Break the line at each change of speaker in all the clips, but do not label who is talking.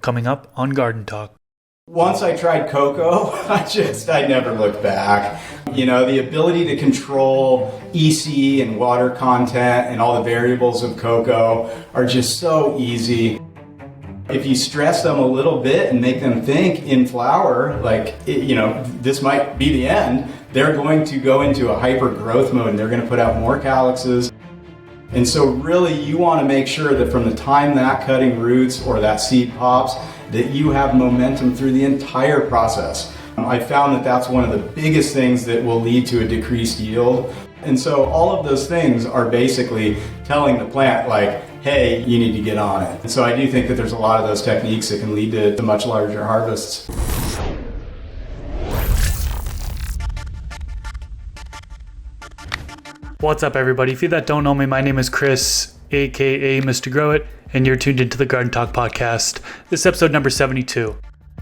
coming up on Garden Talk.
Once I tried cocoa, I never looked back. You know, the ability to control EC and water content and all the variables of cocoa are just so easy. If you stress them a little bit and make them think in flower, this might be the end, they're going to go into a hyper growth mode and they're going to put out more calyxes. And so really you want to make sure that from the time that cutting roots or that seed pops, that you have momentum through the entire process. I found that that's one of the biggest things that will lead to a decreased yield. And so all of those things are basically telling the plant hey, you need to get on it. And so I do think that there's a lot of those techniques that can lead to much larger harvests.
What's up, everybody? If you that don't know me, my name is Chris, aka Mr. Grow It, and you're tuned into the Garden Talk podcast. This is episode number 72.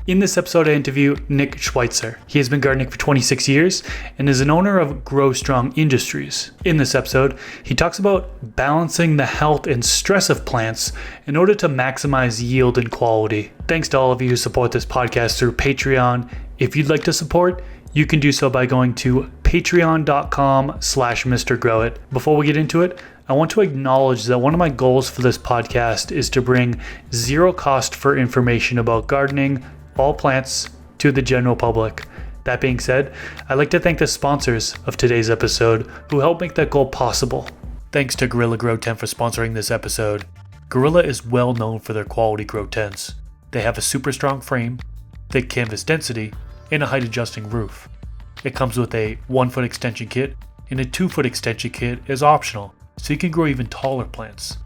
In this episode, I interview Nick Schweizter. He has been gardening for 26 years and is an owner of Grow Strong Industries. In this episode, he talks about balancing the health and stress of plants in order to maximize yield and quality. Thanks to all of you who support this podcast through Patreon. If you'd like to support, you can do so by going to patreon.com/Mr. Grow It. Before we get into it, I want to acknowledge that one of my goals for this podcast is to bring zero cost for information about gardening, all plants, to the general public. That being said, I'd like to thank the sponsors of today's episode who helped make that goal possible. Thanks to Gorilla Grow Tent for sponsoring this episode. Gorilla is well known for their quality grow tents. They have a super strong frame, thick canvas density, and a height adjusting roof. It comes with a 1-foot extension kit, and a 2-foot extension kit is optional, so you can grow even taller plants.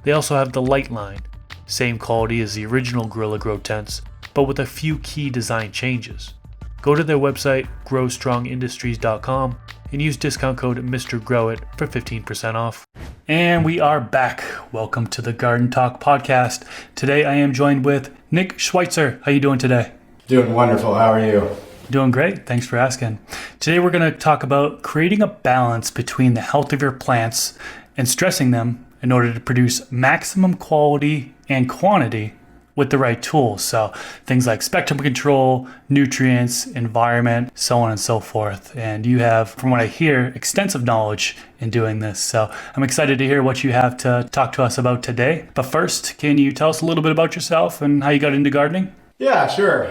They also have the light line, same quality as the original Gorilla Grow tents, but with a few key design changes. Go to their website, growstrongindustries.com, and use discount code Mr. Grow It for 15% off. And we are back. Welcome to the Garden Talk podcast. Today I am joined with Nick Schweizter. How you doing today?
Doing wonderful. How are you?
Doing great. Thanks for asking. Today we're going to talk about creating a balance between the health of your plants and stressing them in order to produce maximum quality and quantity with the right tools. So things like spectrum control, nutrients, environment, so on and so forth. And you have, from what I hear, extensive knowledge in doing this. So I'm excited to hear what you have to talk to us about today. But first, can you tell us a little bit about yourself and how you got into gardening?
Yeah, sure.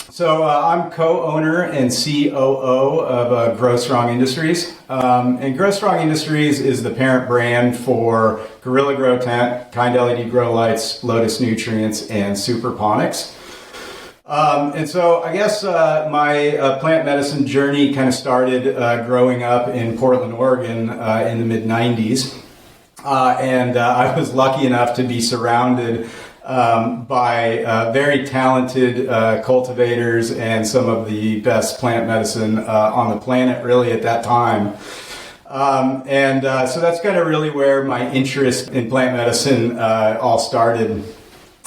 So I'm co-owner and COO of Grow Strong Industries. And Grow Strong Industries is the parent brand for Gorilla Grow Tent, Kind LED Grow Lights, Lotus Nutrients, and Superponics. And so I guess my plant medicine journey kind of started growing up in Portland, Oregon in the mid-90s. And I was lucky enough to be surrounded by very talented cultivators and some of the best plant medicine on the planet really at that time. So that's kind of really where my interest in plant medicine all started.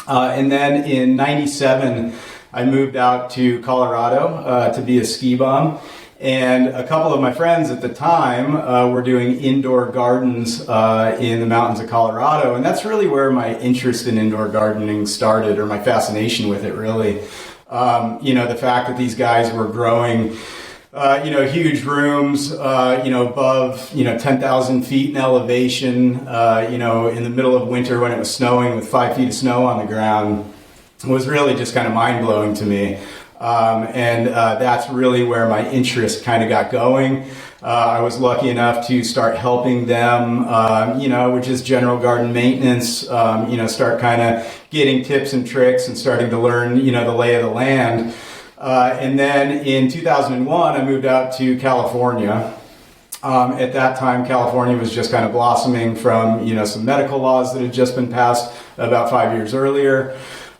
And then in 97, I moved out to Colorado to be a ski bum. And a couple of my friends at the time were doing indoor gardens in the mountains of Colorado. And that's really where my interest in indoor gardening started, or my fascination with it, really. The fact that these guys were growing, huge rooms, above, 10,000 feet in elevation, in the middle of winter when it was snowing with 5 feet of snow on the ground was really just kind of mind-blowing to me. That's really where my interest kind of got going. I was lucky enough to start helping them, with just general garden maintenance, start kind of getting tips and tricks and starting to learn, the lay of the land. And then in 2001, I moved out to California. At that time, California was just kind of blossoming from, some medical laws that had just been passed about 5 years earlier.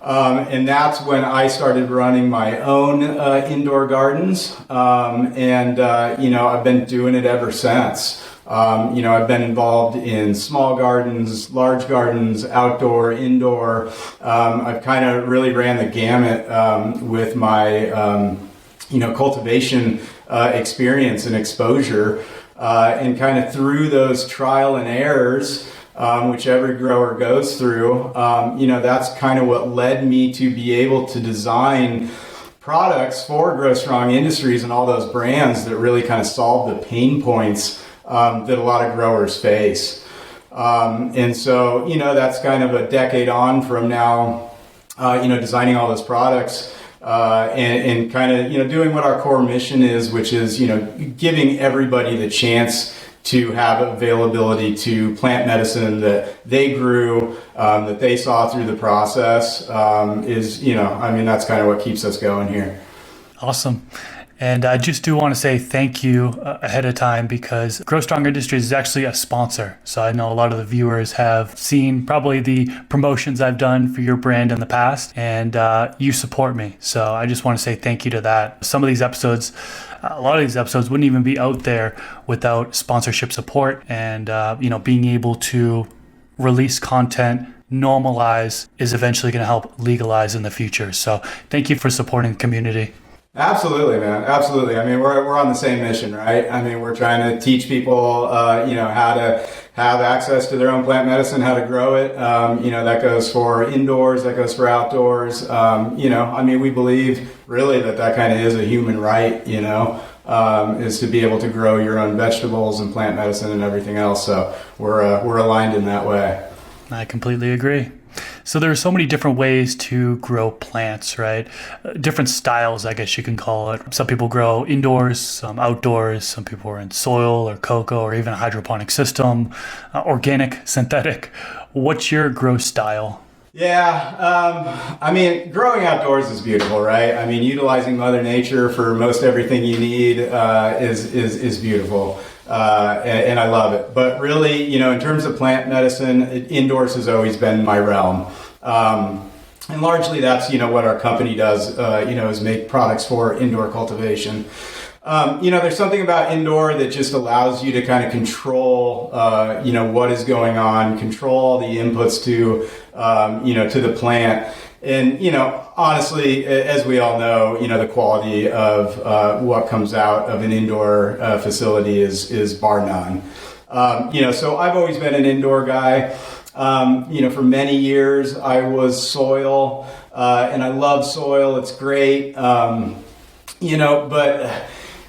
And that's when I started running my own indoor gardens. I've been doing it ever since. I've been involved in small gardens, large gardens, outdoor, indoor. I've kind of really ran the gamut with my, cultivation experience and exposure. And kind of through those trial and errors, which every grower goes through. That's kind of what led me to be able to design products for Grow Strong Industries and all those brands that really kind of solve the pain points that a lot of growers face. And so, that's kind of a decade on from now, designing all those products. And kind of, doing what our core mission is, which is, giving everybody the chance to have availability to plant medicine that they grew, that they saw through the process, that's kind of what keeps us going here.
Awesome. And I just do want to say thank you ahead of time, because Grow Strong Industries is actually a sponsor. So I know a lot of the viewers have seen probably the promotions I've done for your brand in the past, and you support me. So I just want to say thank you to that. A lot of these episodes wouldn't even be out there without sponsorship support, and being able to release content, normalize, is eventually going to help legalize in the future. So thank you for supporting the community.
Absolutely, man. Absolutely. I mean, we're on the same mission, right? I mean, we're trying to teach people, how to have access to their own plant medicine, how to grow it. That goes for indoors, that goes for outdoors. We believe really that kind of is a human right, is to be able to grow your own vegetables and plant medicine and everything else. So we're aligned in that way.
I completely agree. So there are so many different ways to grow plants, right? Different styles, I guess you can call it. Some people grow indoors, some outdoors, some people are in soil or cocoa or even a hydroponic system, organic, synthetic. What's your grow style?
Yeah, growing outdoors is beautiful, right? I mean, utilizing Mother Nature for most everything you need is beautiful. And I love it. But really, in terms of plant medicine, indoors has always been my realm. And largely that's, what our company does, is make products for indoor cultivation. There's something about indoor that just allows you to kind of control, what is going on, control all the inputs to the plant. And, honestly, as we all know, the quality of what comes out of an indoor facility is bar none. So I've always been an indoor guy. For many years I was soil, and I love soil. It's great. But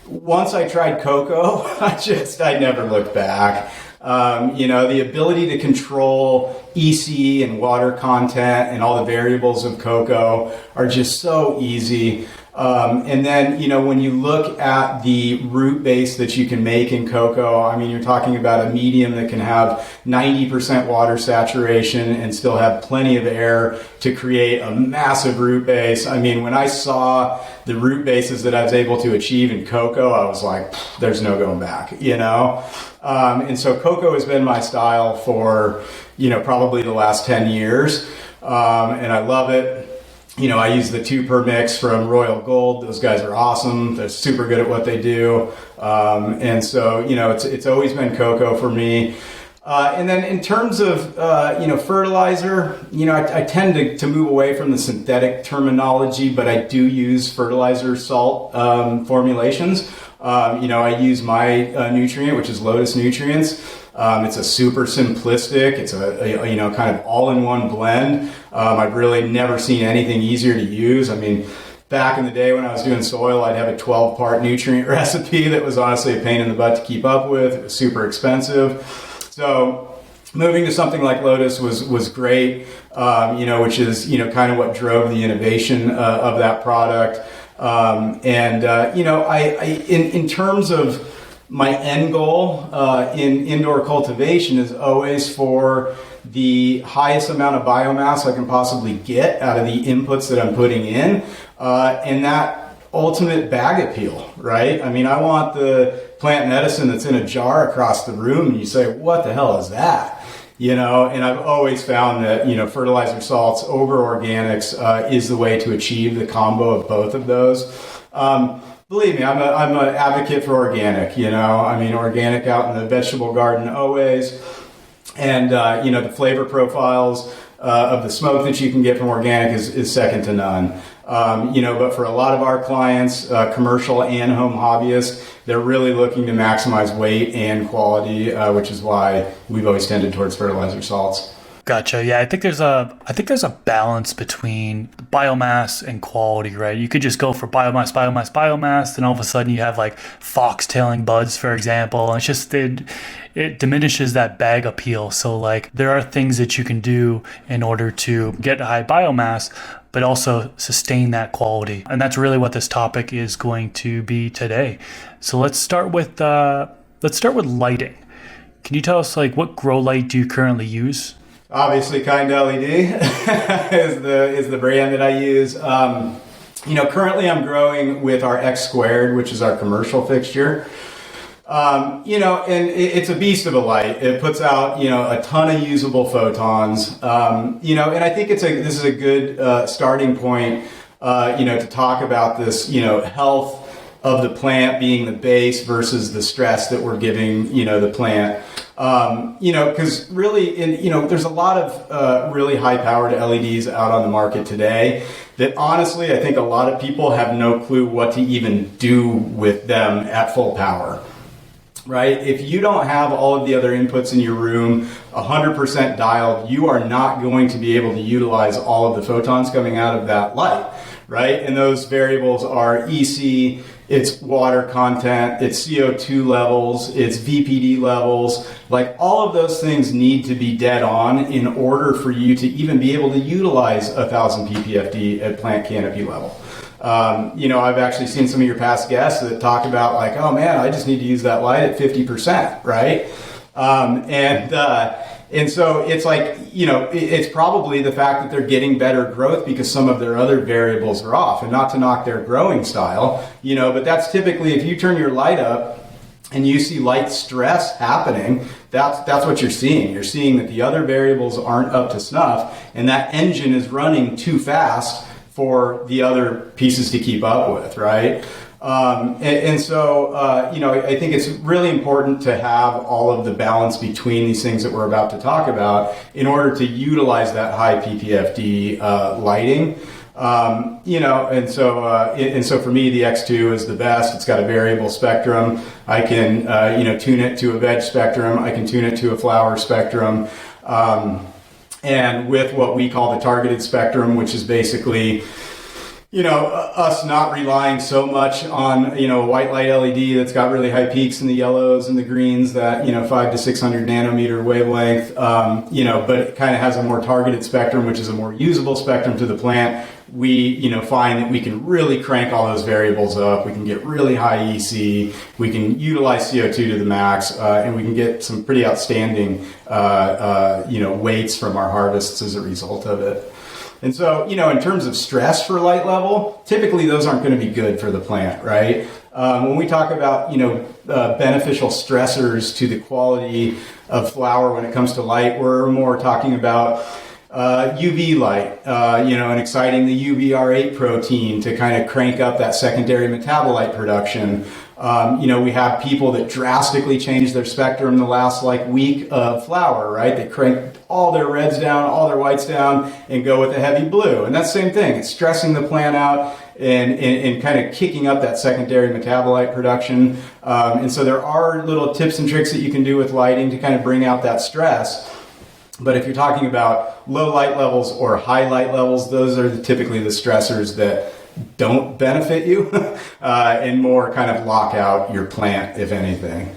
once I tried cocoa, I never looked back. The ability to control EC and water content and all the variables of cocoa are just so easy. And then, when you look at the root base that you can make in cocoa, you're talking about a medium that can have 90% water saturation and still have plenty of air to create a massive root base. When I saw the root bases that I was able to achieve in cocoa, I was like, there's no going back, And so cocoa has been my style for, probably the last 10 years. And I love it. I use the 2 per mix from Royal Gold. Those guys are awesome. They're super good at what they do. And so, it's always been cocoa for me. And then in terms of, fertilizer, I tend to move away from the synthetic terminology, but I do use fertilizer salt formulations. I use my nutrient, which is Lotus Nutrients. It's a super simplistic, it's a kind of all-in-one blend. I've really never seen anything easier to use. Back in the day when I was doing soil, I'd have a 12-part nutrient recipe that was honestly a pain in the butt to keep up with. It was super expensive. So moving to something like Lotus was great, which is, kind of what drove the innovation of that product. In terms of my end goal in indoor cultivation is always for the highest amount of biomass I can possibly get out of the inputs that I'm putting in, and that ultimate bag appeal, right? I want the plant medicine that's in a jar across the room, and you say, what the hell is that? And I've always found that, fertilizer salts over organics is the way to achieve the combo of both of those. Believe me, I'm an advocate for organic, organic out in the vegetable garden always. And, the flavor profiles, of the smoke that you can get from organic is second to none. But for a lot of our clients, commercial and home hobbyists, they're really looking to maximize weight and quality, which is why we've always tended towards fertilizer salts.
Gotcha. Yeah, I think there's a balance between biomass and quality, right? You could just go for biomass, then all of a sudden you have like foxtailing buds, for example. And it's just it diminishes that bag appeal. So like there are things that you can do in order to get high biomass, but also sustain that quality. And that's really what this topic is going to be today. So let's start with lighting. Can you tell us like what grow light do you currently use?
Obviously, Kind LED is the brand that I use. Currently I'm growing with our X Squared, which is our commercial fixture. And it's a beast of a light. It puts out, a ton of usable photons. And I think this is a good starting point, to talk about this, health of the plant being the base versus the stress that we're giving, the plant. Because really, there's a lot of really high-powered LEDs out on the market today that honestly, I think a lot of people have no clue what to even do with them at full power. Right? If you don't have all of the other inputs in your room 100% dialed, you are not going to be able to utilize all of the photons coming out of that light, right? And those variables are EC, it's water content, it's CO2 levels, it's VPD levels. Like all of those things need to be dead on in order for you to even be able to utilize 1000 ppfd at plant canopy level. I've actually seen some of your past guests that talk about like, oh man, I just need to use that light at 50%, right? And so it's like, it's probably the fact that they're getting better growth because some of their other variables are off, and not to knock their growing style, but that's typically if you turn your light up and you see light stress happening, that's what you're seeing. You're seeing that the other variables aren't up to snuff and that engine is running too fast for the other pieces to keep up with, right? So I think it's really important to have all of the balance between these things that we're about to talk about in order to utilize that high PPFD lighting. And so for me, the X2 is the best. It's got a variable spectrum. I can, tune it to a veg spectrum. I can tune it to a flower spectrum. And with what we call the targeted spectrum, which is basically, us not relying so much on, a white light LED that's got really high peaks in the yellows and the greens that, 500 to 600 nanometer wavelength, but it kind of has a more targeted spectrum, which is a more usable spectrum to the plant. We, find that we can really crank all those variables up. We can get really high EC. We can utilize CO2 to the max, and we can get some pretty outstanding, weights from our harvests as a result of it. And so, in terms of stress for light level, typically those aren't going to be good for the plant, right? When we talk about, beneficial stressors to the quality of flower when it comes to light, we're more talking about UV light, and exciting the UVR8 protein to kind of crank up that secondary metabolite production. We have people that drastically change their spectrum the last week of flower, right? They crank all their reds down, all their whites down, and go with a heavy blue. And that's the same thing. It's stressing the plant out and kind of kicking up that secondary metabolite production. And so there are little tips and tricks that you can do with lighting to kind of bring out that stress. But if you're talking about low light levels or high light levels, those are typically the stressors that don't benefit you and more kind of lock out your plant, if anything.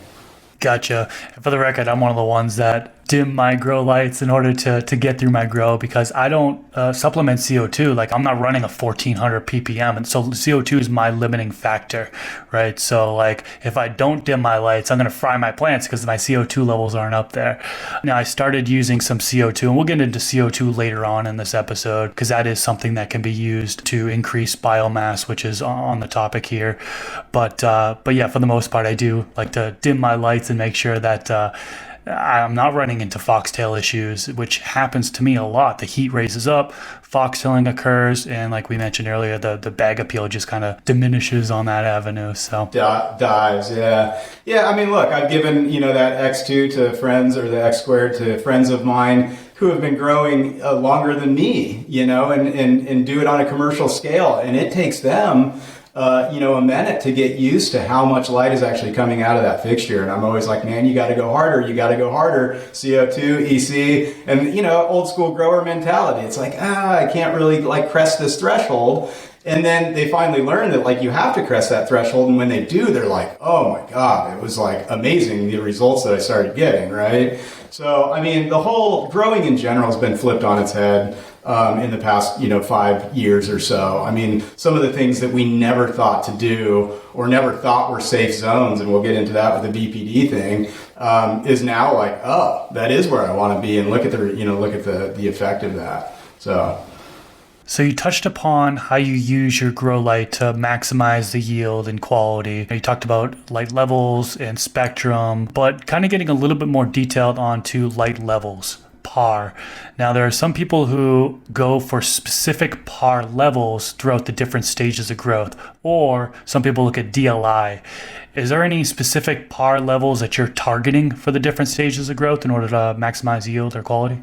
Gotcha. And for the record, I'm one of the ones that dim my grow lights in order to get through my grow because I don't supplement CO2. Like I'm not running a 1400 ppm. And so CO2 is my limiting factor, right? So like if I don't dim my lights, I'm going to fry my plants because my CO2 levels aren't up there. Now I started using some CO2 and we'll get into CO2 later on in this episode because that is something that can be used to increase biomass, which is on the topic here. But yeah, for the most part, I do like to dim my lights and make sure that I'm not running into foxtail issues, which happens to me a lot. The heat raises up, foxtailing occurs, and like we mentioned earlier, the bag appeal just kind of diminishes on that avenue. So
dives, yeah. Yeah, I mean, look, I've given, that X2 to friends or the X squared to friends of mine who have been growing longer than me, and do it on a commercial scale. And it takes them, a minute to get used to how much light is actually coming out of that fixture. And I'm always like, man, you got to go harder. CO2, EC, and, old school grower mentality. It's like, I can't really crest this threshold. And then they finally learn that you have to crest that threshold. And when they do, they're like, oh my God, it was amazing, the results that I started getting, right? So, the whole growing in general has been flipped on its head in the past, 5 years or so. Some of the things that we never thought to do or never thought were safe zones, and we'll get into that with the VPD thing, is now oh, that is where I want to be, and look at the effect of that.
So you touched upon how you use your grow light to maximize the yield and quality. You talked about light levels and spectrum, but kind of getting a little bit more detailed onto light levels, PAR. Now, there are some people who go for specific PAR levels throughout the different stages of growth, or some people look at DLI. Is there any specific PAR levels that you're targeting for the different stages of growth in order to maximize yield or quality?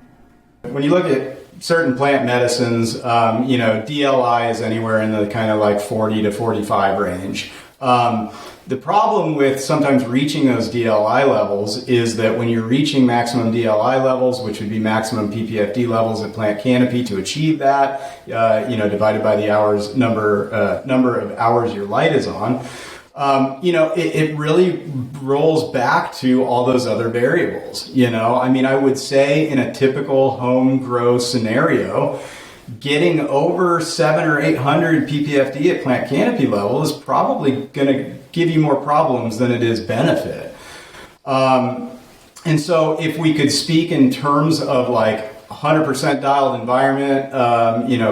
When you look at certain plant medicines, DLI is anywhere in the kind of 40 to 45 range. The problem with sometimes reaching those DLI levels is that when you're reaching maximum DLI levels, which would be maximum PPFD levels at plant canopy, to achieve that, divided by the number of hours your light is on, it really rolls back to all those other variables. I would say in a typical home grow scenario, getting over 700 or 800 ppfd at plant canopy level is probably going to give you more problems than it is benefit. And so if we could speak in terms of 100% dialed environment,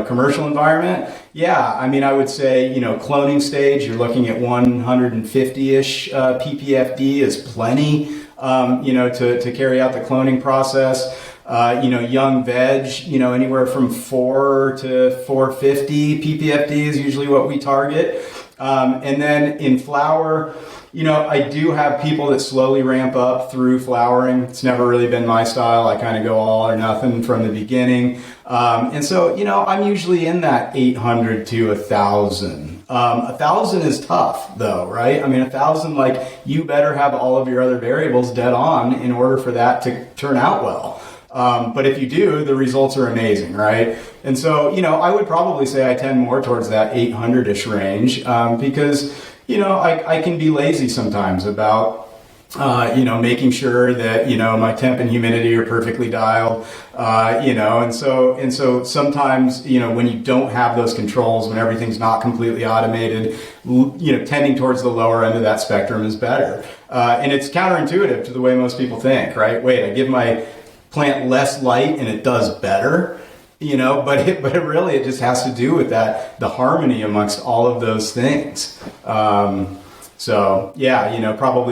commercial environment, I would say, cloning stage, you're looking at 150-ish ppfd is plenty, to carry out the cloning process. Young veg, anywhere from 4 to 450 ppfd is usually what we target. And then in flower, I do have people that slowly ramp up through flowering. It's never really been my style. I kind of go all or nothing from the beginning. And so, I'm usually in that 800 to 1,000. 1,000 is tough though, right? 1,000, you better have all of your other variables dead on in order for that to turn out well. But if you do, the results are amazing, right? And so, I would probably say I tend more towards that 800-ish range, because, I can be lazy sometimes about, making sure that, my temp and humidity are perfectly dialed, and so sometimes, when you don't have those controls, when everything's not completely automated, tending towards the lower end of that spectrum is better. And it's counterintuitive to the way most people think, right? Wait, I give my plant less light and it does better, but it just has to do with the harmony amongst all of those things. Probably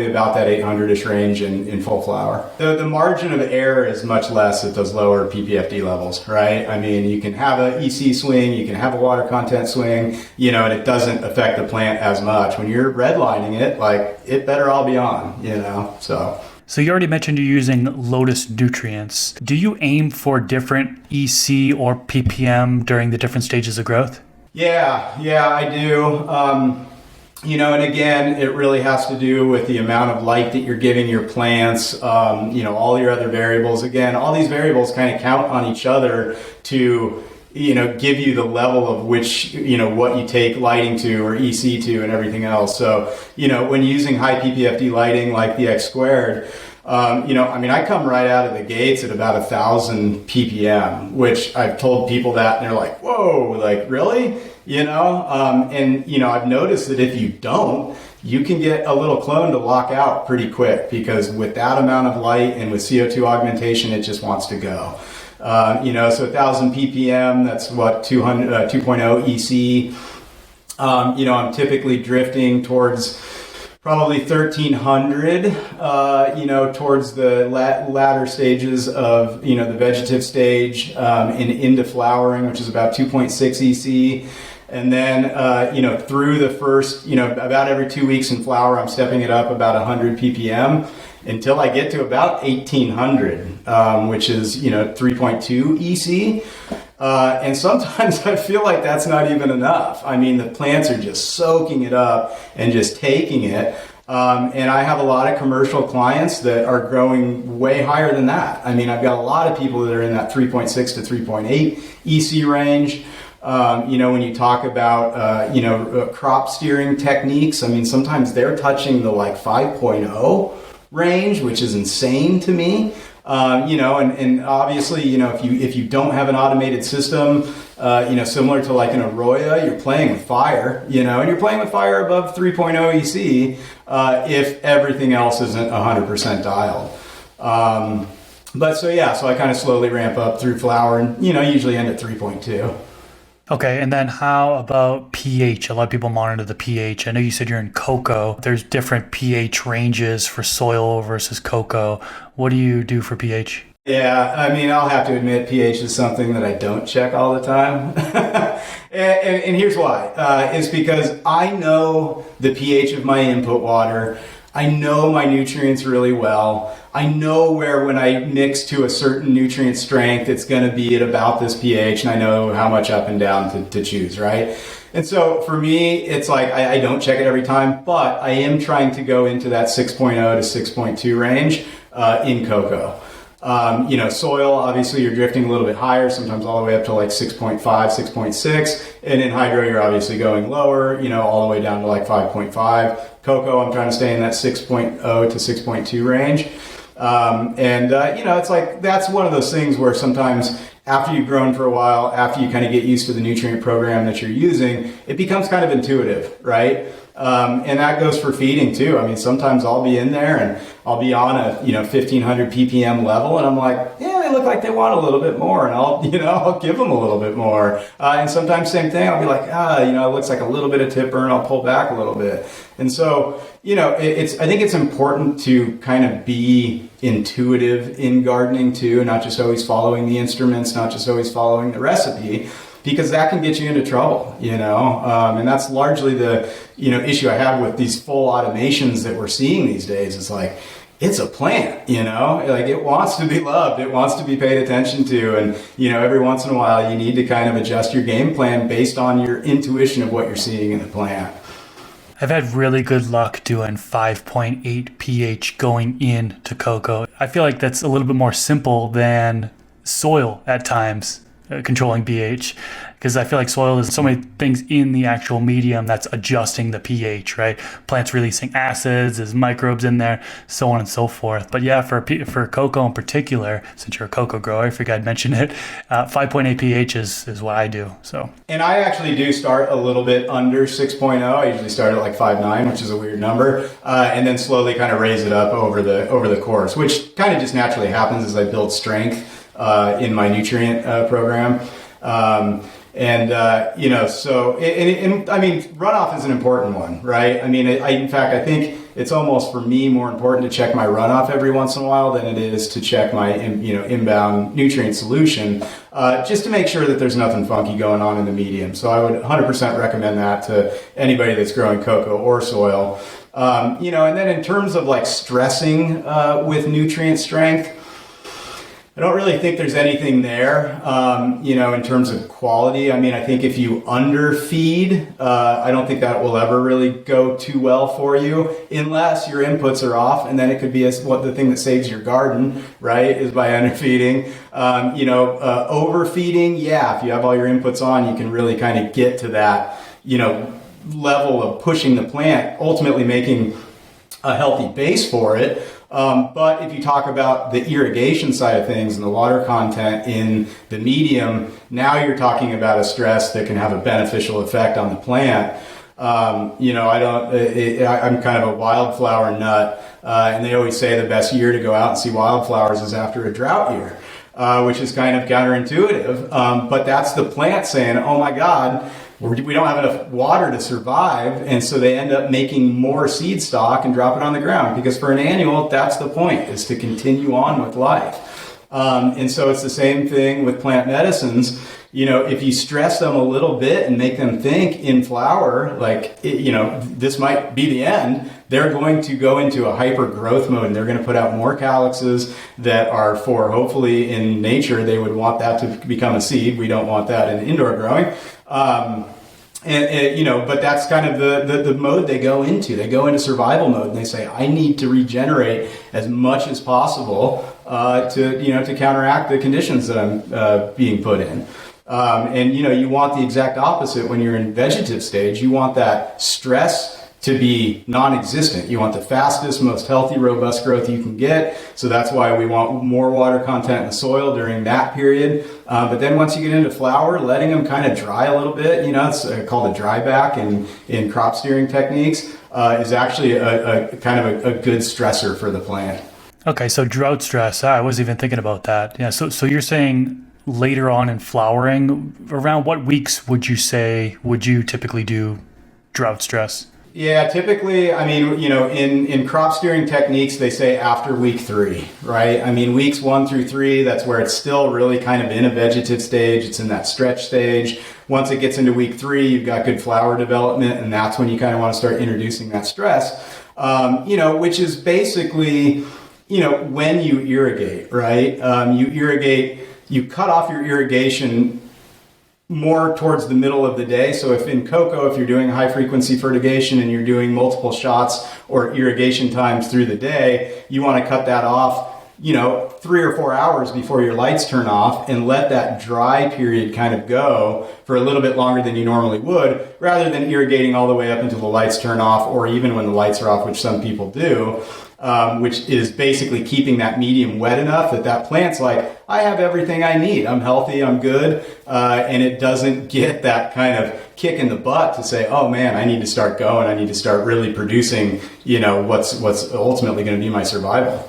about that 800-ish range in full flower. The margin of error is much less at those lower PPFD levels, right? You can have an EC swing, you can have a water content swing, and it doesn't affect the plant as much. When you're redlining it, it better all be on,
So you already mentioned you're using Lotus nutrients. Do you aim for different EC or ppm during the different stages of growth?
Yeah, I do. And again, it really has to do with the amount of light that you're giving your plants, all your other variables. Again, all these variables kind of count on each other to, give you the level of which, what you take lighting to or EC to and everything else. So, when using high PPFD lighting like the X squared, I come right out of the gates at about 1,000 ppm, which I've told people that and they're like, whoa, really? I've noticed that if you don't, you can get a little clone to lock out pretty quick, because with that amount of light and with CO2 augmentation, it just wants to go. So 1,000 ppm, that's what, 2.0 EC. I'm typically drifting towards probably 1,300, towards the latter stages of, the vegetative stage, and into flowering, which is about 2.6 EC. And then, through the first, about every 2 weeks in flower, I'm stepping it up about 100 ppm. until I get to about 1800, which is, 3.2 EC. And sometimes I feel like that's not even enough. I mean, the plants are just soaking it up and just taking it. And I have a lot of commercial clients that are growing way higher than that. I mean, I've got a lot of people that are in that 3.6 to 3.8 EC range. When you talk about, crop steering techniques, I mean, sometimes they're touching the like 5.0 range, which is insane to me. And obviously, if you don't have an automated system, similar to like an Arroyo, you're playing with fire, and you're playing with fire above 3.0 EC, if everything else isn't 100% dialed. So I kind of slowly ramp up through flower and, usually end at 3.2.
Okay, and then how about pH? A lot of people monitor the pH. I know you said you're in cocoa. There's different pH ranges for soil versus cocoa. What do you do for pH?
Yeah, I mean, I'll have to admit pH is something that I don't check all the time. and here's why. Is because I know the pH of my input water. I know my nutrients really well. I know where when I mix to a certain nutrient strength, it's going to be at about this pH, and I know how much up and down to choose, right? And so for me, it's like I don't check it every time, but I am trying to go into that 6.0 to 6.2 range in cocoa. Soil, obviously you're drifting a little bit higher, sometimes all the way up to like 6.5, 6.6. And in hydro, you're obviously going lower, all the way down to like 5.5. Cocoa, I'm trying to stay in that 6.0 to 6.2 range. It's like, that's one of those things where sometimes after you've grown for a while, after you kind of get used to the nutrient program that you're using, it becomes kind of intuitive, right? And that goes for feeding too. I mean, sometimes I'll be in there and I'll be on a, 1500 ppm level and I'm like, yeah, they look like they want a little bit more, and I'll give them a little bit more. And sometimes same thing, I'll be like, it looks like a little bit of tip burn, I'll pull back a little bit. And so, I think it's important to kind of be intuitive in gardening too, not just always following the instruments, not just always following the recipe, because that can get you into trouble, and that's largely the, issue I have with these full automations that we're seeing these days. It's like, it's a plant, like it wants to be loved, it wants to be paid attention to. And, every once in a while you need to kind of adjust your game plan based on your intuition of what you're seeing in the plant.
I've had really good luck doing 5.8 pH going into cocoa. I feel like that's a little bit more simple than soil at times, controlling pH, because I feel like soil is so many things in the actual medium that's adjusting the pH, right? Plants releasing acids, there's microbes in there, so on and so forth. But yeah, for cocoa in particular, since you're a cocoa grower, I forgot I'd mention it, 5.8 pH is what I do. So. And
I actually do start a little bit under 6.0. I usually start at like 5.9, which is a weird number, and then slowly kind of raise it up over the course, which kind of just naturally happens as I build strength in my nutrient program. Runoff is an important one, right? I mean, in fact, I think it's almost for me more important to check my runoff every once in a while than it is to check my, inbound nutrient solution, just to make sure that there's nothing funky going on in the medium. So I would 100% recommend that to anybody that's growing cocoa or soil. And then in terms of like stressing with nutrient strength, I don't really think there's anything there, in terms of quality. I mean, I think if you underfeed, I don't think that will ever really go too well for you unless your inputs are off. And then it could be the thing that saves your garden, right, is by underfeeding. Overfeeding, yeah, if you have all your inputs on, you can really kind of get to that, level of pushing the plant, ultimately making a healthy base for it. But if you talk about the irrigation side of things and the water content in the medium, now you're talking about a stress that can have a beneficial effect on the plant. I'm kind of a wildflower nut, and they always say the best year to go out and see wildflowers is after a drought year, which is kind of counterintuitive. But that's the plant saying, oh my God, we don't have enough water to survive, and so they end up making more seed stock and drop it on the ground, because for an annual, that's the point, is to continue on with life. And so it's the same thing with plant medicines. if you stress them a little bit and make them think in flower, this might be the end, they're going to go into a hyper growth mode and they're going to put out more calyxes that are for, hopefully in nature, they would want that to become a seed. We don't want that in indoor growing. But that's kind of the mode they go into. They go into survival mode and they say, I need to regenerate as much as possible to counteract the conditions that I'm being put in. You want the exact opposite when you're in vegetative stage. You want that stress to be non-existent. You want the fastest, most healthy, robust growth you can get. So that's why we want more water content in the soil during that period. But then once you get into flower, letting them kind of dry a little bit, it's called a dry back in crop steering techniques, is actually a kind of a good stressor for the plant.
Okay, so drought stress, I wasn't even thinking about that. Yeah, so you're saying later on in flowering, around what weeks would you typically do drought stress?
Yeah, typically, in crop steering techniques, they say after week 3, right? Weeks 1 through 3, that's where it's still really kind of in a vegetative stage. It's in that stretch stage. Once it gets into week 3, you've got good flower development, and that's when you kind of want to start introducing that stress, which is basically, when you irrigate, right? You cut off your irrigation more towards the middle of the day. So if in cocoa, if you're doing high frequency fertigation and you're doing multiple shots or irrigation times through the day, you want to cut that off, 3 or 4 hours before your lights turn off and let that dry period kind of go for a little bit longer than you normally would, rather than irrigating all the way up until the lights turn off, or even when the lights are off, which some people do. Which is basically keeping that medium wet enough that plant's like, I have everything I need. I'm healthy, I'm good. And it doesn't get that kind of kick in the butt to say, oh man, I need to start going. I need to start really producing, what's ultimately going to be my survival.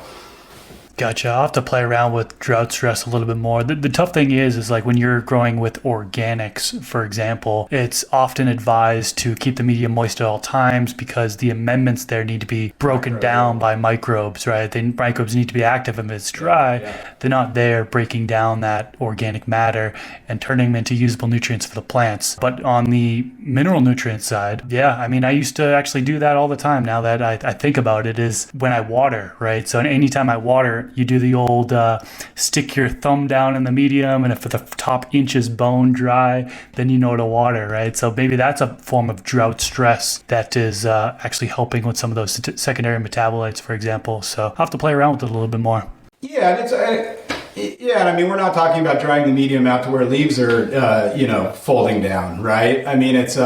Gotcha. I'll have to play around with drought stress a little bit more. The tough thing is like when you're growing with organics, for example, it's often advised to keep the medium moist at all times because the amendments there need to be broken down by microbes, right? The microbes need to be active if it's dry. Yeah. They're not there breaking down that organic matter and turning them into usable nutrients for the plants. But on the mineral nutrient side, I used to actually do that all the time. Now that I think about it, is when I water, right? So anytime I water, you do the old stick your thumb down in the medium, and if the top inch is bone dry, then you know to water, right? So maybe that's a form of drought stress that is actually helping with some of those secondary metabolites, for example. So I'll have to play around with it a little bit more.
Yeah, we're not talking about drying the medium out to where leaves are, folding down, right? It's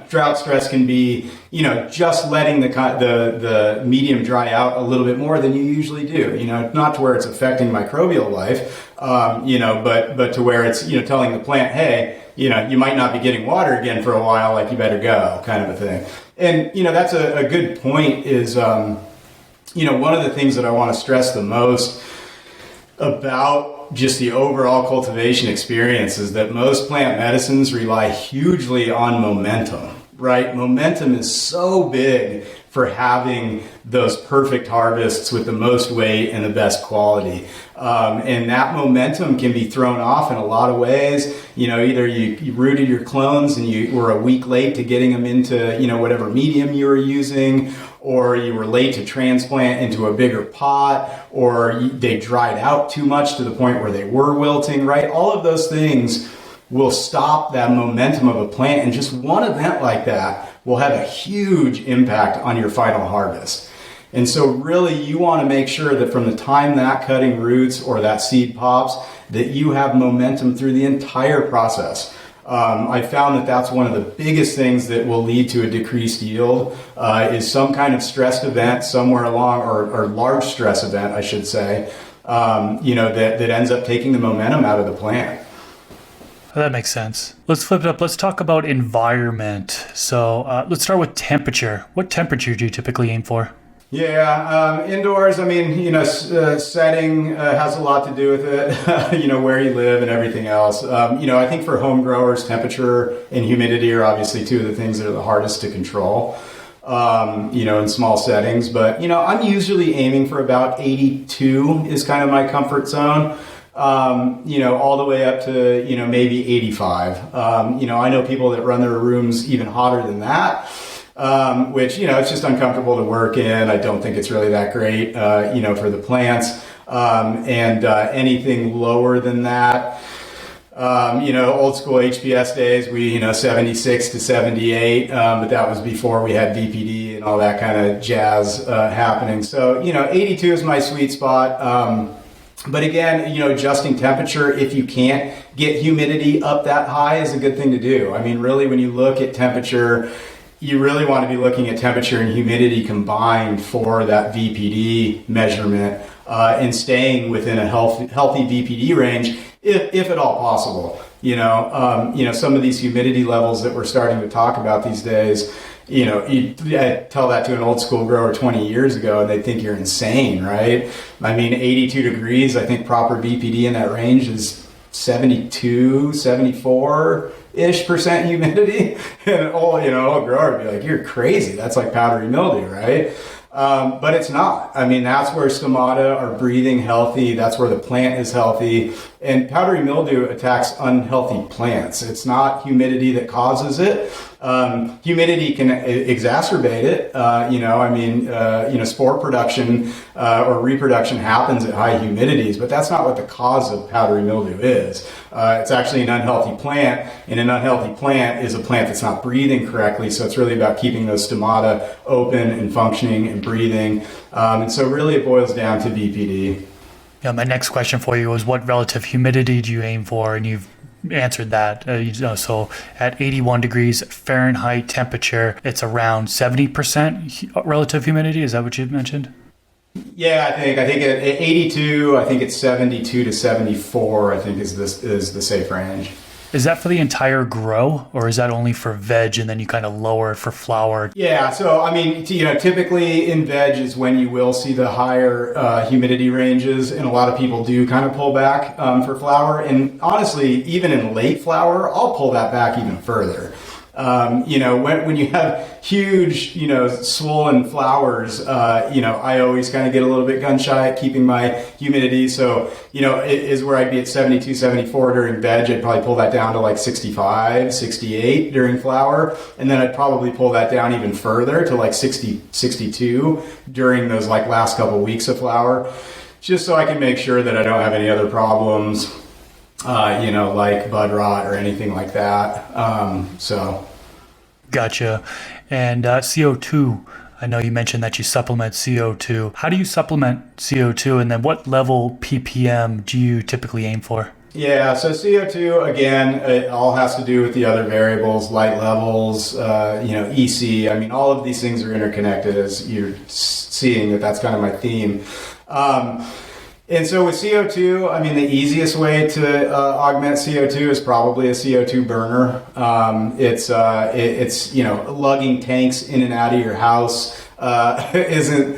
drought stress can be, just letting the medium dry out a little bit more than you usually do, not to where it's affecting microbial life, but to where it's, telling the plant, hey, you might not be getting water again for a while, like you better go, kind of a thing. And, that's a good point is, one of the things that I want to stress the most about just the overall cultivation experience is that most plant medicines rely hugely on momentum, right? Momentum is so big for having those perfect harvests with the most weight and the best quality. And that momentum can be thrown off in a lot of ways. Either you rooted your clones and you were a week late to getting them into, whatever medium you were using, or you were late to transplant into a bigger pot, or they dried out too much to the point where they were wilting, right? All of those things will stop that momentum of a plant, and just one event like that will have a huge impact on your final harvest. And so really you want to make sure that from the time that cutting roots or that seed pops, that you have momentum through the entire process. I found that that's one of the biggest things that will lead to a decreased yield, is some kind of stressed event somewhere along, or large stress event, I should say, that ends up taking the momentum out of the plant.
That makes sense. Let's flip it up. Let's talk about environment. So let's start with temperature. What temperature do you typically aim for?
Yeah, indoors, setting has a lot to do with it, where you live and everything else. I think for home growers, temperature and humidity are obviously two of the things that are the hardest to control, in small settings. But, I'm usually aiming for about 82 is kind of my comfort zone. all the way up to, maybe 85. I know people that run their rooms even hotter than that. Which, it's just uncomfortable to work in. I don't think it's really that great, for the plants. Anything lower than that, old school HPS days, we, 76 to 78, but that was before we had VPD and all that kind of jazz happening. So, 82 is my sweet spot. But again, adjusting temperature, if you can't get humidity up that high, is a good thing to do. I mean, really, when you look at temperature, you really want to be looking at temperature and humidity combined for that VPD measurement, and staying within a healthy VPD range, if at all possible. Some of these humidity levels that we're starting to talk about these days, I tell that to an old school grower 20 years ago and they think you're insane, right? I mean, 82 degrees, I think proper VPD in that range is 72, 74-ish% humidity. And old grower would be like, you're crazy. That's like powdery mildew, right? But it's not. I mean, that's where stomata are breathing healthy. That's where the plant is healthy. And powdery mildew attacks unhealthy plants. It's not humidity that causes it. Humidity can exacerbate it. Spore production or reproduction happens at high humidities, but that's not what the cause of powdery mildew is. It's actually an unhealthy plant, and an unhealthy plant is a plant that's not breathing correctly. So it's really about keeping those stomata open and functioning and breathing. And so really it boils down to VPD.
Yeah, my next question for you was, what relative humidity do you aim for? And you've answered that. So at 81 degrees Fahrenheit temperature, it's around 70% relative humidity. Is that what you mentioned?
Yeah, I think at 82, I think it's 72 to 74, I think is the safe range.
Is that for the entire grow, or is that only for veg and then you kind of lower it for flower?
Yeah, so I mean, typically in veg is when you will see the higher humidity ranges, and a lot of people do kind of pull back for flower. And honestly, even in late flower, I'll pull that back even further. When you have huge, swollen flowers, I always kind of get a little bit gun shy at keeping my humidity. So, it is where I'd be at 72, 74 during veg. I'd probably pull that down to like 65, 68 during flower. And then I'd probably pull that down even further to like 60, 62 during those like last couple weeks of flower, just so I can make sure that I don't have any other problems. Like bud rot or anything like that.
Gotcha. And CO2, I know you mentioned that you supplement CO2. How do you supplement CO2, and then what level ppm do you typically aim for?
Yeah, so CO2, again, it all has to do with the other variables, light levels, EC. I mean, all of these things are interconnected, as you're seeing that's kind of my theme. And so with CO2, I mean, the easiest way to augment CO2 is probably a CO2 burner. It's lugging tanks in and out of your house isn't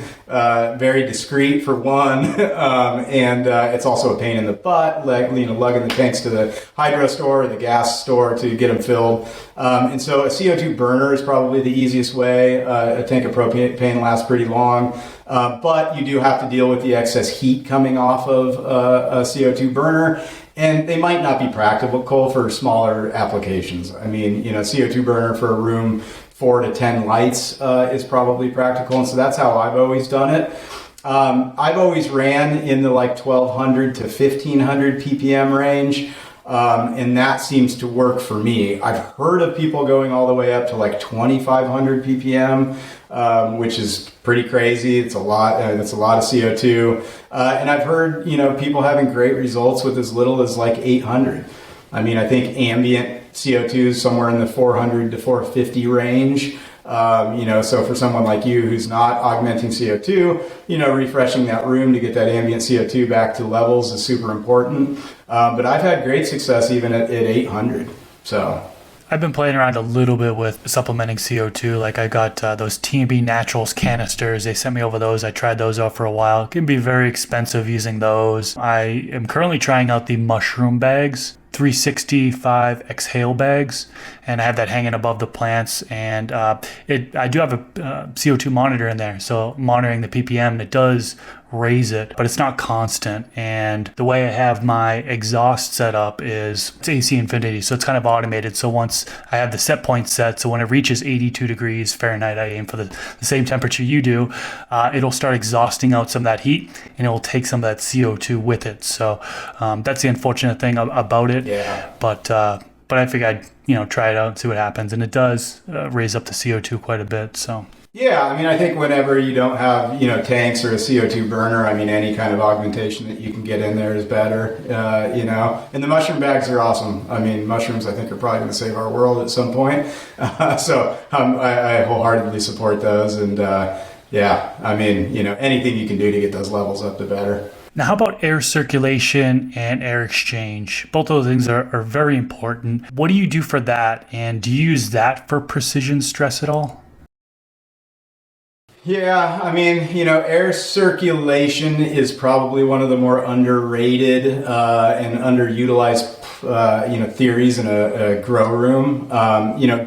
very discreet for one, and it's also a pain in the butt, lugging the tanks to the hydro store or the gas store to get them filled. And so a CO2 burner is probably the easiest way. A tank of propane lasts pretty long. But you do have to deal with the excess heat coming off of a CO2 burner, and they might not be practical for smaller applications. I mean, CO2 burner for a room 4 to 10 lights is probably practical, and so that's how I've always done it. I've always ran in the like 1200 to 1500 ppm range. And that seems to work for me. I've heard of people going all the way up to like 2,500 ppm, which is pretty crazy. It's a lot. That's a lot of CO2. And I've heard, people having great results with as little as like 800. I mean, I think ambient CO2 is somewhere in the 400 to 450 range. So for someone like you who's not augmenting CO2, refreshing that room to get that ambient CO2 back to levels is super important. But I've had great success even at 800. So
I've been playing around a little bit with supplementing CO2. Like I got those TB Naturals canisters. They sent me over those. I tried those out for a while. It can be very expensive using those. I am currently trying out the mushroom bags, 365 exhale bags, and I have that hanging above the plants. And I do have a CO2 monitor in there, so monitoring the ppm. It does raise it, but it's not constant. And the way I have my exhaust set up is it's AC infinity, so it's kind of automated. So once I have the set point set, so when it reaches 82 degrees Fahrenheit, I aim for the same temperature you do, it'll start exhausting out some of that heat, and it will take some of that CO2 with it. So that's the unfortunate thing about it.
Yeah.
But I figured I'd try it out and see what happens, and it does raise up the CO2 quite a bit. So.
Yeah, I mean, I think whenever you don't have, tanks or a CO2 burner, I mean, any kind of augmentation that you can get in there is better, And the mushroom bags are awesome. I mean, mushrooms, I think, are probably going to save our world at some point. So I wholeheartedly support those. And I mean, anything you can do to get those levels up, the better.
Now, how about air circulation and air exchange? Both of those things are very important. What do you do for that? And do you use that for precision stress at all?
Yeah, I mean, air circulation is probably one of the more underrated and underutilized, theories in a grow room.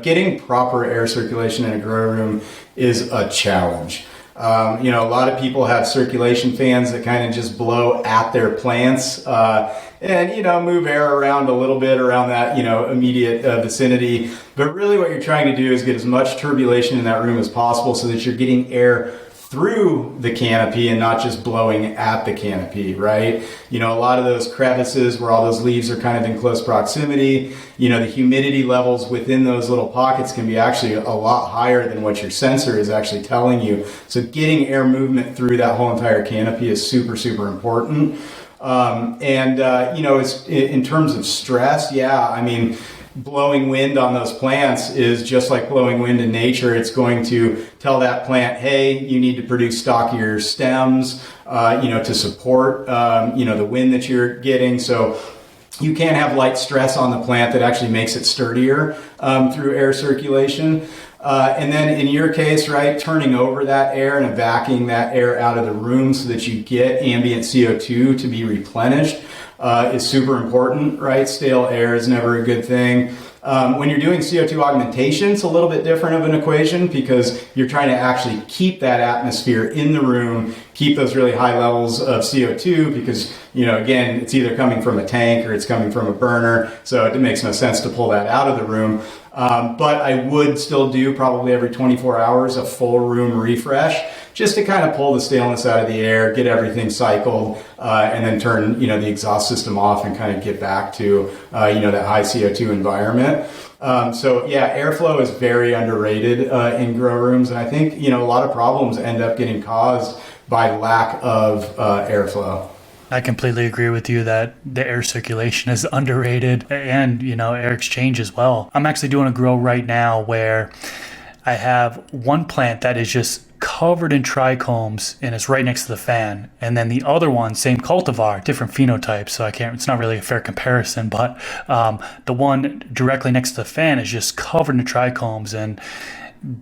Getting proper air circulation in a grow room is a challenge. A lot of people have circulation fans that kind of just blow at their plants and move air around a little bit around that, immediate vicinity. But really what you're trying to do is get as much turbulation in that room as possible so that you're getting air through the canopy and not just blowing at the canopy, right? A lot of those crevices where all those leaves are kind of in close proximity, the humidity levels within those little pockets can be actually a lot higher than what your sensor is actually telling you. So getting air movement through that whole entire canopy is super, super important. It's in terms of stress, I mean, blowing wind on those plants is just like blowing wind in nature. It's going to tell that plant, hey, you need to produce stockier stems, to support, the wind that you're getting. So you can have light stress on the plant that actually makes it sturdier through air circulation. And then in your case, right, turning over that air and vacuuming that air out of the room so that you get ambient CO2 to be replenished is super important, right? Stale air is never a good thing. When you're doing CO2 augmentation, it's a little bit different of an equation because you're trying to actually keep that atmosphere in the room, keep those really high levels of CO2 because, again, it's either coming from a tank or it's coming from a burner. So it makes no sense to pull that out of the room. But I would still do probably every 24 hours a full room refresh just to kind of pull the staleness out of the air, get everything cycled, and then turn, the exhaust system off and kind of get back to, that high CO2 environment. Airflow is very underrated in grow rooms. And I think, a lot of problems end up getting caused by lack of airflow.
I completely agree with you that the air circulation is underrated and, air exchange as well. I'm actually doing a grow right now where I have one plant that is just covered in trichomes and it's right next to the fan. And then the other one, same cultivar, different phenotypes. So it's not really a fair comparison, but the one directly next to the fan is just covered in trichomes. And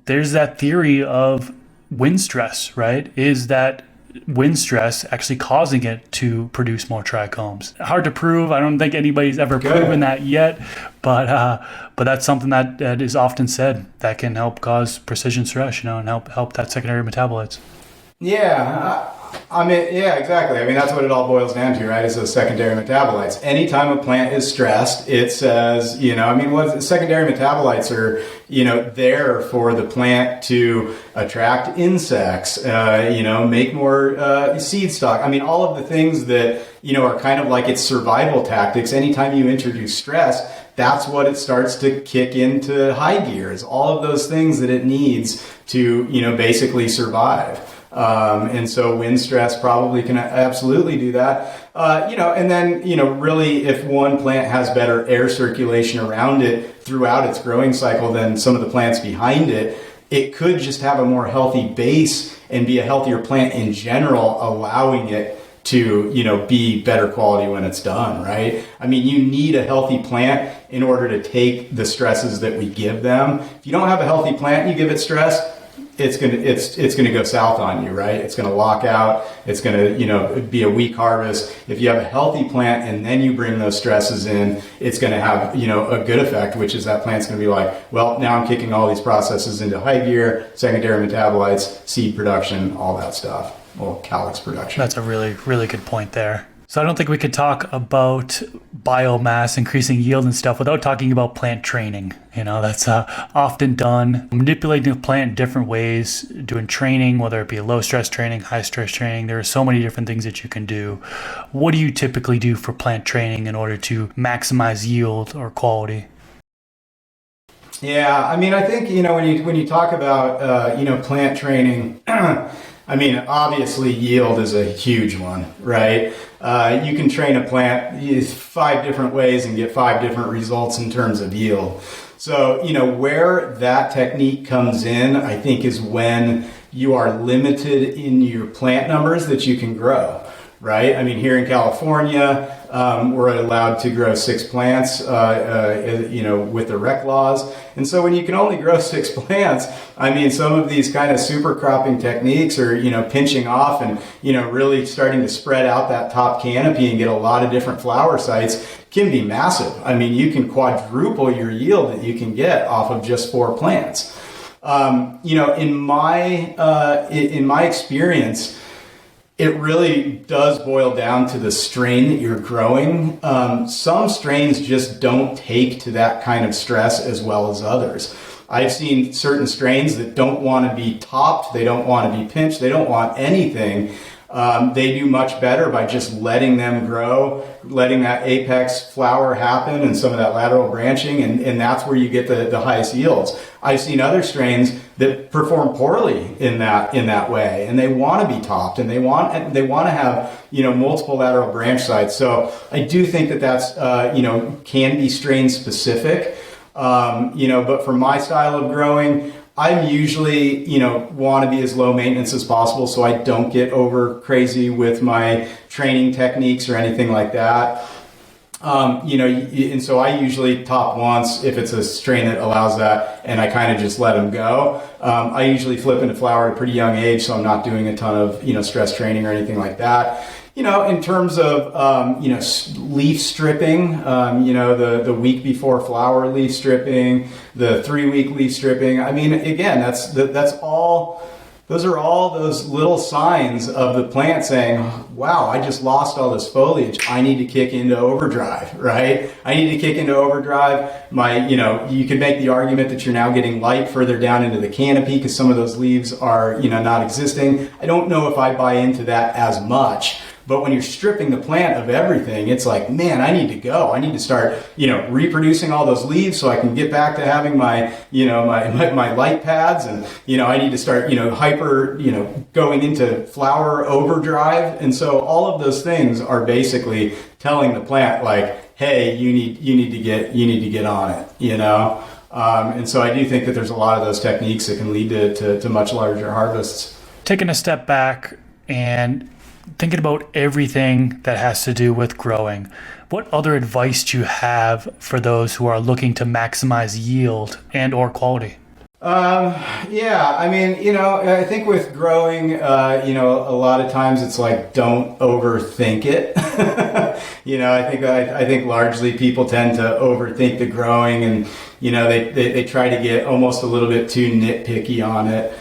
there's that theory of wind stress, right? Is that wind stress actually causing it to produce more trichomes? Hard to prove. I don't think anybody's ever proven that yet, but that's something that is often said that can help cause precision stress, and help that secondary metabolites.
Yeah. Exactly. I mean, that's what it all boils down to, right? Is those secondary metabolites. Anytime a plant is stressed, it says, secondary metabolites are, there for the plant to attract insects, make more seed stock. I mean, all of the things that, are kind of like its survival tactics. Anytime you introduce stress, that's what it starts to kick into high gear, is all of those things that it needs to, basically survive. And so wind stress probably can absolutely do that. And then, really if one plant has better air circulation around it throughout its growing cycle than some of the plants behind it, it could just have a more healthy base and be a healthier plant in general, allowing it to, be better quality when it's done, right? I mean, you need a healthy plant in order to take the stresses that we give them. If you don't have a healthy plant and you give it stress, it's gonna go south on you, right? It's gonna lock out. It's gonna, be a weak harvest. If you have a healthy plant and then you bring those stresses in, it's gonna have, a good effect, which is that plant's gonna be like, well, now I'm kicking all these processes into high gear, secondary metabolites, seed production, all that stuff. calyx production.
That's a really, really good point there. So I don't think we could talk about biomass, increasing yield and stuff without talking about plant training. That's often done, manipulating the plant in different ways, doing training, whether it be low stress training, high stress training. There are so many different things that you can do. What do you typically do for plant training in order to maximize yield or quality?
Yeah, I mean, I think, when you talk about, plant training, I mean, obviously yield is a huge one, right? You can train a plant 5 different ways and get 5 different results in terms of yield. So, where that technique comes in, I think, is when you are limited in your plant numbers that you can grow, right? I mean, here in California, we're allowed to grow 6 plants, with the rec laws. And so when you can only grow 6 plants, I mean, some of these kind of super cropping techniques or, pinching off and, really starting to spread out that top canopy and get a lot of different flower sites can be massive. I mean, you can quadruple your yield that you can get off of just 4 plants. In my experience, it really does boil down to the strain that you're growing. Some strains just don't take to that kind of stress as well as others. I've seen certain strains that don't want to be topped, they don't want to be pinched, they don't want anything. They do much better by just letting them grow, letting that apex flower happen and some of that lateral branching, and that's where you get the highest yields. I've seen other strains that perform poorly in that way, and they want to be topped, and they want to have multiple lateral branch sites. So I do think that's can be strain specific, but for my style of growing, I'm usually, want to be as low maintenance as possible so I don't get over crazy with my training techniques or anything like that. And so I usually top once if it's a strain that allows that, and I kind of just let them go. I usually flip into flower at a pretty young age, so I'm not doing a ton of, stress training or anything like that. In terms of, leaf stripping, the week before flower leaf stripping, the 3-week leaf stripping. I mean, again, those are all those little signs of the plant saying, wow, I just lost all this foliage. I need to kick into overdrive, right? I need to kick into overdrive. You could make the argument that you're now getting light further down into the canopy because some of those leaves are, not existing. I don't know if I buy into that as much. But when you're stripping the plant of everything, it's like, man, I need to go. I need to start, reproducing all those leaves so I can get back to having my light pads. And, I need to start, going into flower overdrive. And so all of those things are basically telling the plant like, hey, you need to get on it, And so I do think that there's a lot of those techniques that can lead to much larger harvests.
Taking a step back and thinking about everything that has to do with growing, what other advice do you have for those who are looking to maximize yield and or quality?
I mean, I think with growing, a lot of times it's like, don't overthink it. I think largely people tend to overthink the growing and, they try to get almost a little bit too nitpicky on it.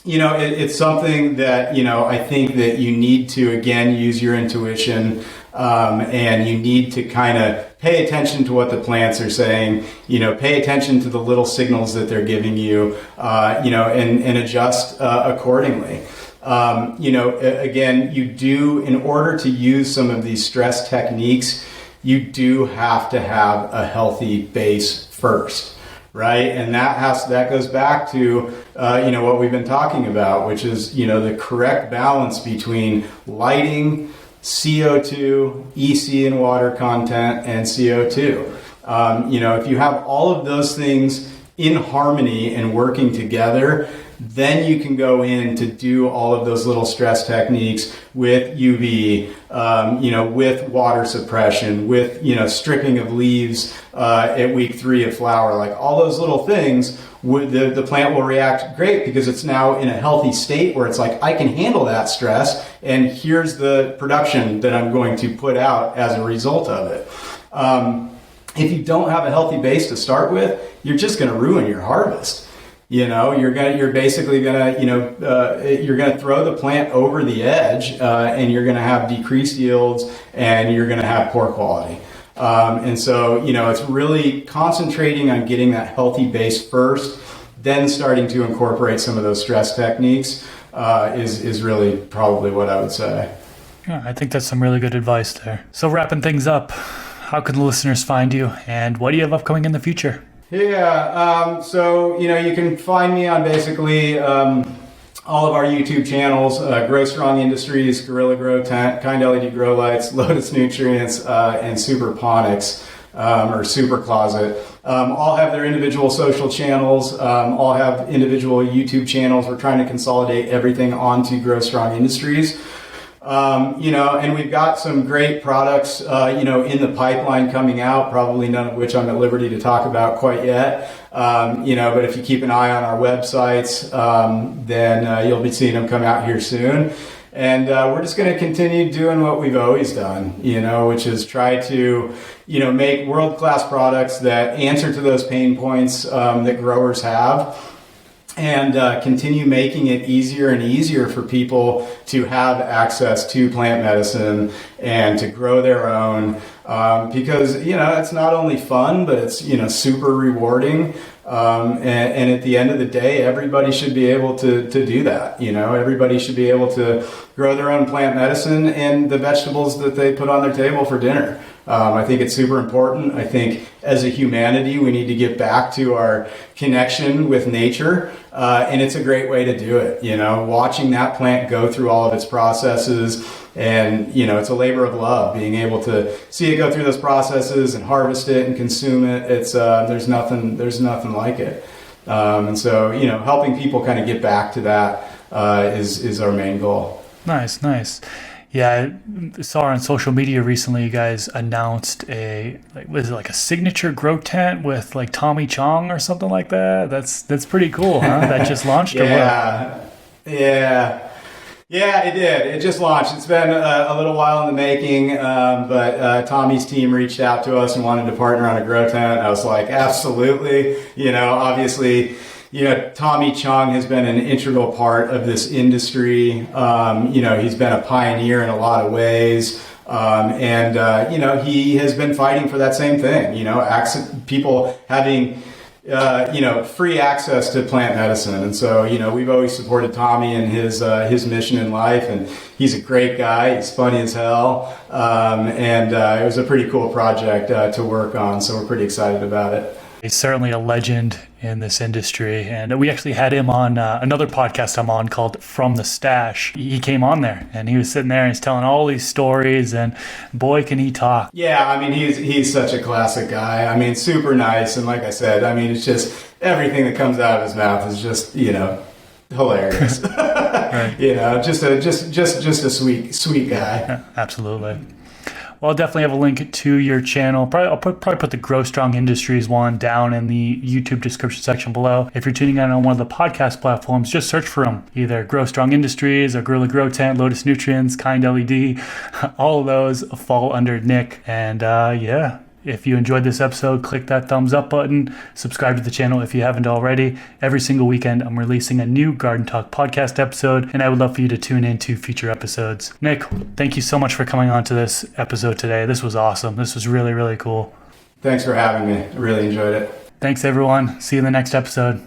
It's something that, I think that you need to, again, use your intuition, and you need to kind of pay attention to what the plants are saying, pay attention to the little signals that they're giving you, and adjust accordingly. Again, you do, in order to use some of these stress techniques, you do have to have a healthy base first. Right. And that goes back to, what we've been talking about, which is, the correct balance between lighting, CO2, EC and water content, and CO2. If you have all of those things in harmony and working together, then you can go in to do all of those little stress techniques with UV, with water suppression, with, stripping of leaves at week 3 of flower, like all those little things, the plant will react great because it's now in a healthy state where it's like, I can handle that stress, and here's the production that I'm going to put out as a result of it. If you don't have a healthy base to start with, you're just going to ruin your harvest. You're basically gonna, you're gonna throw the plant over the edge, and you're gonna have decreased yields, and you're gonna have poor quality. And so, it's really concentrating on getting that healthy base first, then starting to incorporate some of those stress techniques is really probably what I would say.
Yeah, I think that's some really good advice there. So wrapping things up, how can the listeners find you, and what do you have upcoming in the future?
Yeah, so, you can find me on basically all of our YouTube channels, Grow Strong Industries, Gorilla Grow Tent, Kind LED Grow Lights, Lotus Nutrients, and Superponics, or Super Closet. All have their individual social channels, all have individual YouTube channels. We're trying to consolidate everything onto Grow Strong Industries. And we've got some great products, in the pipeline coming out, probably none of which I'm at liberty to talk about quite yet. But if you keep an eye on our websites, then you'll be seeing them come out here soon. And we're just going to continue doing what we've always done, which is try to, make world-class products that answer to those pain points that growers have. And continue making it easier and easier for people to have access to plant medicine and to grow their own, because it's not only fun, but it's super rewarding. And at the end of the day, everybody should be able to do that. Everybody should be able to grow their own plant medicine and the vegetables that they put on their table for dinner. I think it's super important. I think as a humanity, we need to get back to our connection with nature. And it's a great way to do it. Watching that plant go through all of its processes, and, it's a labor of love, being able to see it go through those processes and harvest it and consume it. It's, there's nothing like it. And so, helping people kind of get back to that, is our main goal.
Nice. Yeah, I saw on social media recently you guys announced was it like a signature grow tent with like Tommy Chong or something like that? That's pretty cool, huh? That just launched or what?
Yeah, it did. It just launched. It's been a little while in the making, but Tommy's team reached out to us and wanted to partner on a grow tent. I was like, absolutely. Obviously, Tommy Chong has been an integral part of this industry. He's been a pioneer in a lot of ways. And he has been fighting for that same thing, people having, free access to plant medicine. And so, we've always supported Tommy and his mission in life, and he's a great guy. He's funny as hell. And it was a pretty cool project to work on. So we're pretty excited about it.
He's certainly a legend in this industry, and we actually had him on another podcast I'm on called From the Stash. He came on there, and he was sitting there and he's telling all these stories, and boy, can he talk.
Yeah, he's such a classic guy. Super nice, and like I said, it's just everything that comes out of his mouth is just hilarious. Right. Just a sweet guy.
Yeah, absolutely. Well, I'll definitely have a link to your channel. I'll probably put the Grow Strong Industries one down in the YouTube description section below. If you're tuning in on one of the podcast platforms, just search for them. Either Grow Strong Industries or Gorilla Grow Tent, Lotus Nutrients, Kind LED. All of those fall under Nick. And if you enjoyed this episode, click that thumbs up button. Subscribe to the channel if you haven't already. Every single weekend, I'm releasing a new Garden Talk podcast episode, and I would love for you to tune into future episodes. Nick, thank you so much for coming on to this episode today. This was awesome. This was really, really cool.
Thanks for having me. I really enjoyed it.
Thanks, everyone. See you in the next episode.